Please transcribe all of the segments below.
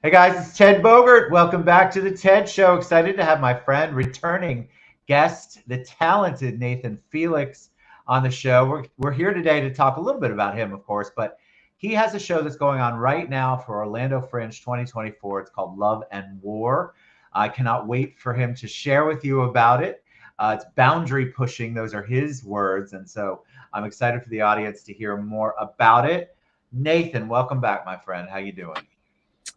Hey guys, it's Ted Bogert. Welcome back to the TED Show. Excited to have my friend, returning guest, the talented Nathan Felix, on the show. We're here today to talk a little bit about him, of course, but he has a show that's going on right now for Orlando Fringe 2024. It's called Love and War. I cannot wait for him to share with you about it. It's boundary pushing. Those are his words. And so I'm excited for the audience to hear more about it. Nathan, welcome back, my friend. How you doing?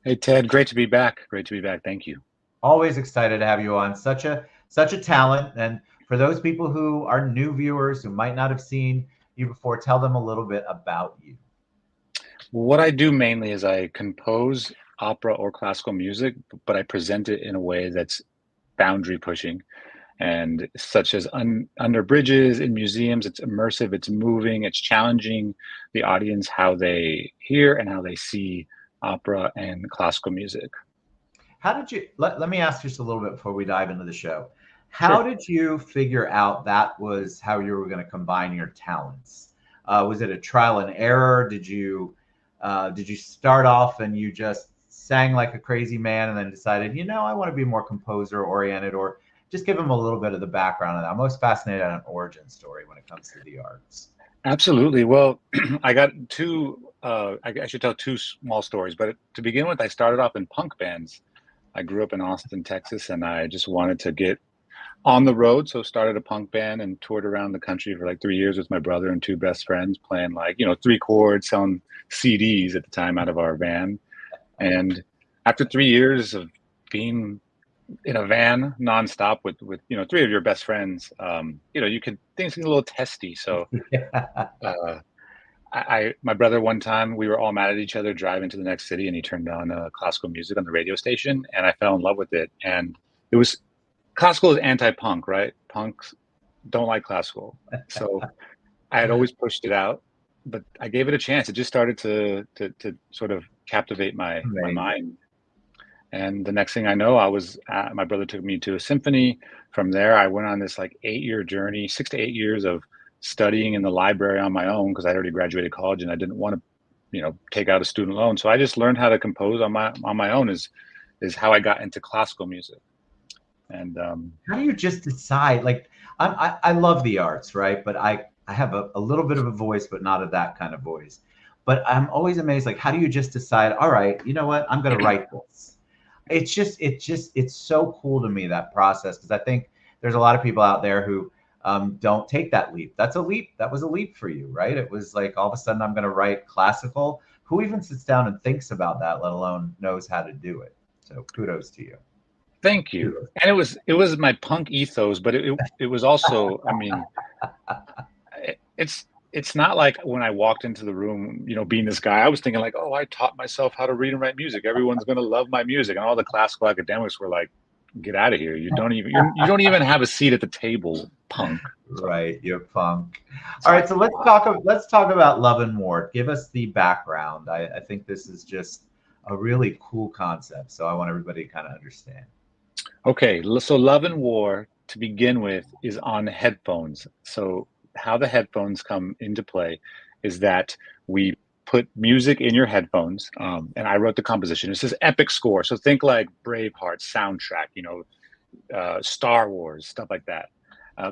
Hey Ted, great to be back. Great to be back. Thank you. Always excited to have you on. Such a talent. And for those people who are new viewers who might not have seen you before, tell them a little bit about you. What I do mainly is I compose opera or classical music, but I present it in a way that's boundary pushing, and such as under bridges in museums. It's immersive, it's moving, it's challenging the audience how they hear and how they see opera and classical music. How did you let me ask just a little bit before we dive into the show. How Sure. did you figure out that was how you were going to combine your talents? Was it a trial and error? Did you start off and you just sang like a crazy man and then decided, I want to be more composer oriented, or just give them a little bit of the background of that? I'm most fascinated on an origin story when it comes to the arts. Absolutely. Well, I got I should tell two small stories, but to begin with, I started off in punk bands. I grew up in Austin, Texas, and I just wanted to get on the road. So started a punk band and toured around the country for like 3 years with my brother and two best friends, playing like, three chords, selling CDs at the time out of our van. And after 3 years of being in a van nonstop with three of your best friends, things get a little testy. So Yeah. uh, my brother, one time we were all mad at each other driving to the next city, and he turned on classical music on the radio station, and I fell in love with it. And it was classical is anti-punk, right? Punks don't like classical, so I had always pushed it out, but I gave it a chance. It just started to sort of captivate my Amazing. mind. And the next thing I know, my brother took me to a symphony. From there, I went on this like 8 year journey, 6 to 8 years of studying in the library on my own, because I already graduated college and I didn't want to, take out a student loan. So I just learned how to compose on my own. Is how I got into classical music. And How do you just decide? Like, I love the arts, right? But I have a little bit of a voice, but not of that kind of voice. But I'm always amazed, like, how do you just decide, all right, you know what, I'm going to write this? It's so cool to me, that process, because I think there's a lot of people out there who don't take that leap. That's a leap. That was a leap for you, right? It was like all of a sudden I'm going to write classical. Who even sits down and thinks about that, let alone knows how to do it? So kudos to you. thank you. Kudos. And it was my punk ethos, but it was also, I mean, it's not like when I walked into the room, being this guy, I was thinking like, oh, I taught myself how to read and write music. Everyone's going to love my music. And all the classical academics were like, get out of here. You don't even have a seat at the table, punk. So, Right, you're punk. All so right, so let's talk about Love and War. Give us the background. I think this is just a really cool concept, so I want everybody to kind of understand. okay. So Love and War, to begin with, is on headphones. So how the headphones come into play is that we put music in your headphones, and I wrote the composition. It's this epic score. So think like Braveheart soundtrack, Star Wars, stuff like that.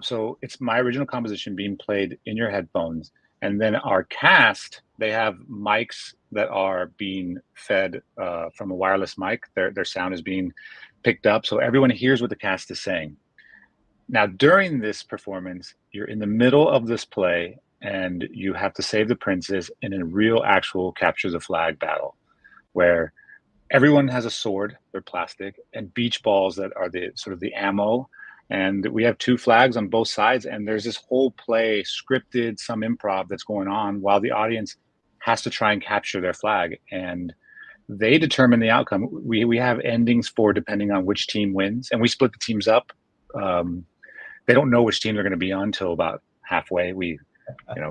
So it's my original composition being played in your headphones. And then our cast, they have mics that are being fed from a wireless mic. Their sound is being picked up. So everyone hears what the cast is saying. Now, during this performance, you're in the middle of this play and you have to save the princess in a real, actual capture the flag battle where everyone has a sword, they're plastic, and beach balls that are the sort of the ammo. And we have two flags on both sides, and there's this whole play, scripted, some improv that's going on while the audience has to try and capture their flag. And they determine the outcome. We have endings for depending on which team wins, and we split the teams up. Um, they don't know which team they're going to be on until about halfway. You know,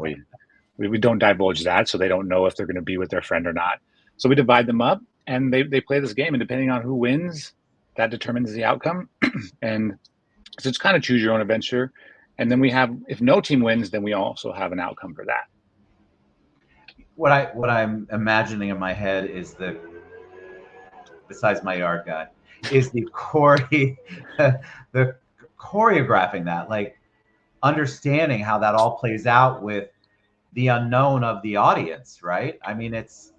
we don't divulge that, so they don't know if they're going to be with their friend or not. So we divide them up, and they play this game, and depending on who wins, that determines the outcome. And so it's kind of choose your own adventure. And then we have, if no team wins, then we also have an outcome for that. What I'm imagining in my head is besides my yard guy, is the the choreographing that, like understanding how that all plays out with the unknown of the audience, right? I mean, it's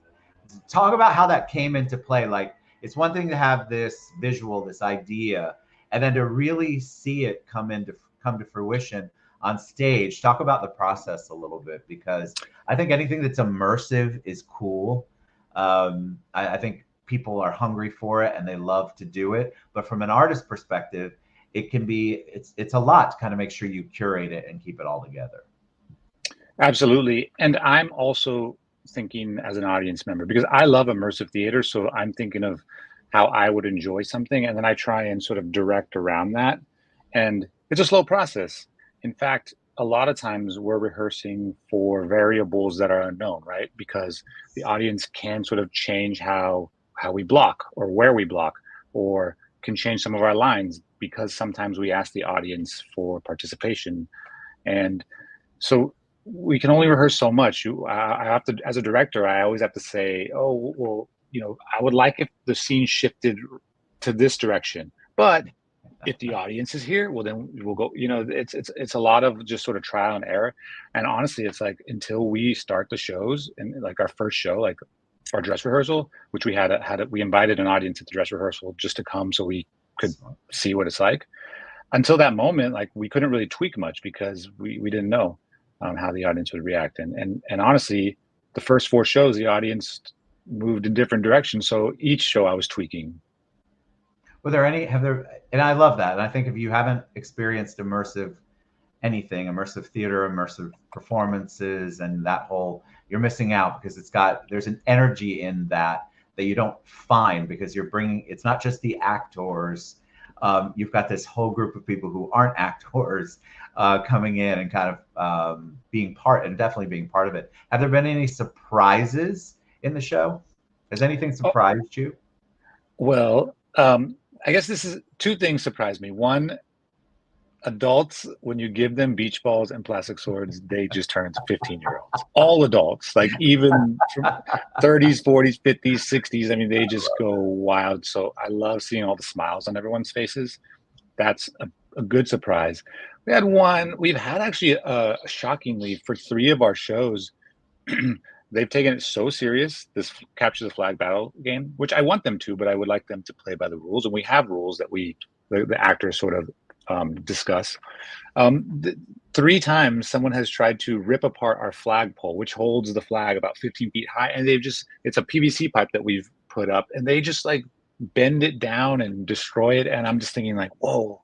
talk about how that came into play. Like, it's one thing to have this visual, this idea, and then to really see it come to fruition on stage. Talk about the process a little bit, because I think anything that's immersive is cool. I think people are hungry for it and they love to do it. But from an artist perspective, it can be it's a lot to kind of make sure you curate it and keep it all together. Absolutely. And I'm also thinking as an audience member, because I love immersive theater. So I'm thinking of how I would enjoy something. And then I try and sort of direct around that. And it's a slow process. In fact, a lot of times we're rehearsing for variables that are unknown, right? Because the audience can sort of change how we block or where we block, or can change some of our lines, because sometimes we ask the audience for participation. And so we can only rehearse so much. I have to, as a director, I always have to say, oh, well, I would like if the scene shifted to this direction, but if the audience is here, well, then we'll go. It's a lot of just sort of trial and error. And honestly, it's like until we start the shows, and like our first show, like our dress rehearsal, which we we invited an audience at the dress rehearsal just to come so we could see what it's like. Until that moment, like we couldn't really tweak much because we didn't know how the audience would react. And honestly, the first 4 shows, the audience moved in different directions. So each show I was tweaking. Were there any, and I love that. And I think if you haven't experienced immersive theater, immersive performances, and that whole, you're missing out, because there's an energy in that you don't find, because it's not just the actors. You've got this whole group of people who aren't actors coming in and kind of being part of it. Have there been any surprises in the show? Has anything surprised you? Well, I guess this is 2 things surprised me. One, adults, when you give them beach balls and plastic swords, they just turn into 15-year-olds. All adults, like even from 30s, 40s, 50s, 60s. I mean, they just go wild. So I love seeing all the smiles on everyone's faces. That's a good surprise. We've had actually, shockingly, for 3 of our shows, they've taken it so serious, this capture the flag battle game, which I want them to, but I would like them to play by the rules. And we have rules that the actors sort of discuss. 3 times someone has tried to rip apart our flagpole, which holds the flag about 15 feet high. And it's a PVC pipe that we've put up, and they just like bend it down and destroy it. And I'm just thinking like, whoa,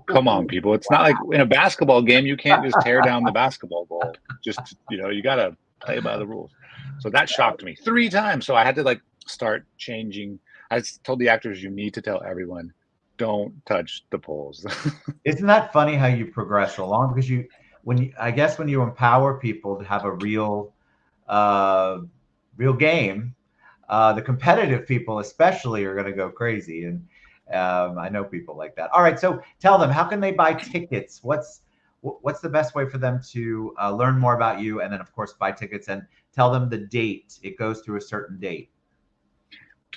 come on, people. It's not like in a basketball game, you can't just tear down the basketball goal. Just, you got to play by the rules. So that shocked me 3 times. So I had to like start changing. I told the actors, you need to tell everyone, don't touch the poles. Isn't that funny how you progress along? Because when you empower people to have a real game, the competitive people especially are going to go crazy. And I know people like that. All right, so tell them, how can they buy tickets? What's the best way for them to learn more about you, and then of course buy tickets, and tell them the date. It goes through a certain date.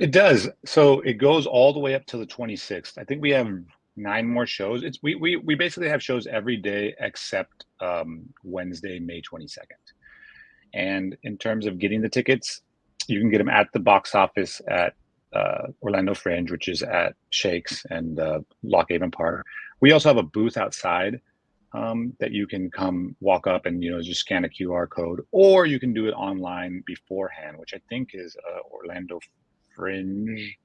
It does. So it goes all the way up to the 26th. I think we have 9 more shows. We basically have shows every day except Wednesday, May 22nd. And in terms of getting the tickets, you can get them at the box office at Orlando Fringe, which is at Shakes and Lock Haven Park. We also have a booth outside that you can come walk up and just scan a QR code, or you can do it online beforehand, which I think is Orlando Fringe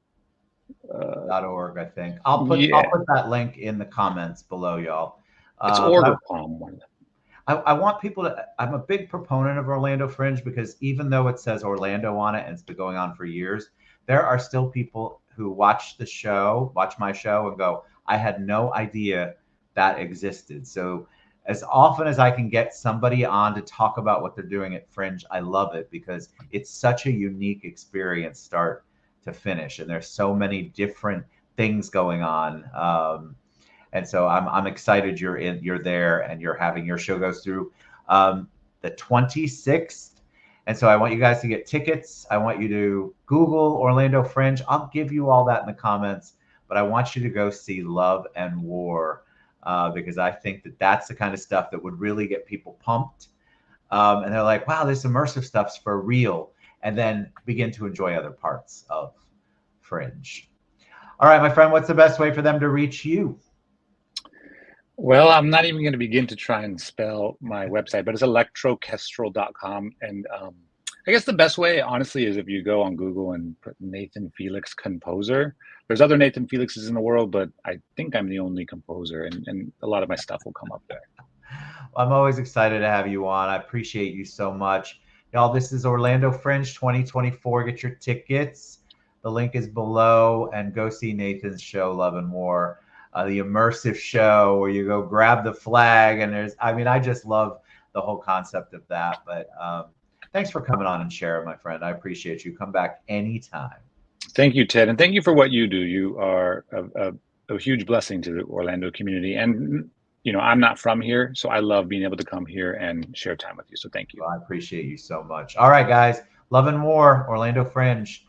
.org, I think. I'll put that link in the comments below, y'all. It's Orgacom, one of them. I want people to. I'm a big proponent of Orlando Fringe, because even though it says Orlando on it and it's been going on for years, there are still people who watch my show, and go, I had no idea that existed. So as often as I can get somebody on to talk about what they're doing at Fringe, I love it, because it's such a unique experience, start to finish, and there's so many different things going on. And so I'm excited you're there, and you're having your show goes through the 26th. And so I want you guys to get tickets. I want you to Google Orlando Fringe. I'll give you all that in the comments, but I want you to go see Love and War because I think that that's the kind of stuff that would really get people pumped. And they're like, wow, this immersive stuff's for real. And then begin to enjoy other parts of Fringe. All right, my friend, what's the best way for them to reach you? Well, I'm not even going to begin to try and spell my website, but it's electrokestrel.com. And I guess the best way, honestly, is if you go on Google and put Nathan Felix composer. There's other Nathan Felixes in the world, but I think I'm the only composer, and a lot of my stuff will come up there. I'm always excited to have you on. I appreciate you so much. Y'all, this is Orlando Fringe 2024. Get your tickets. The link is below, and go see Nathan's show, Love and War, the immersive show where you go grab the flag. And I just love the whole concept of that. But thanks for coming on and sharing, my friend. I appreciate you. Come back anytime. Thank you, Ted. And thank you for what you do. You are a huge blessing to the Orlando community. And I'm not from here, so I love being able to come here and share time with you. So thank you. Well, I appreciate you so much. All right, guys. Love and War, Orlando Fringe.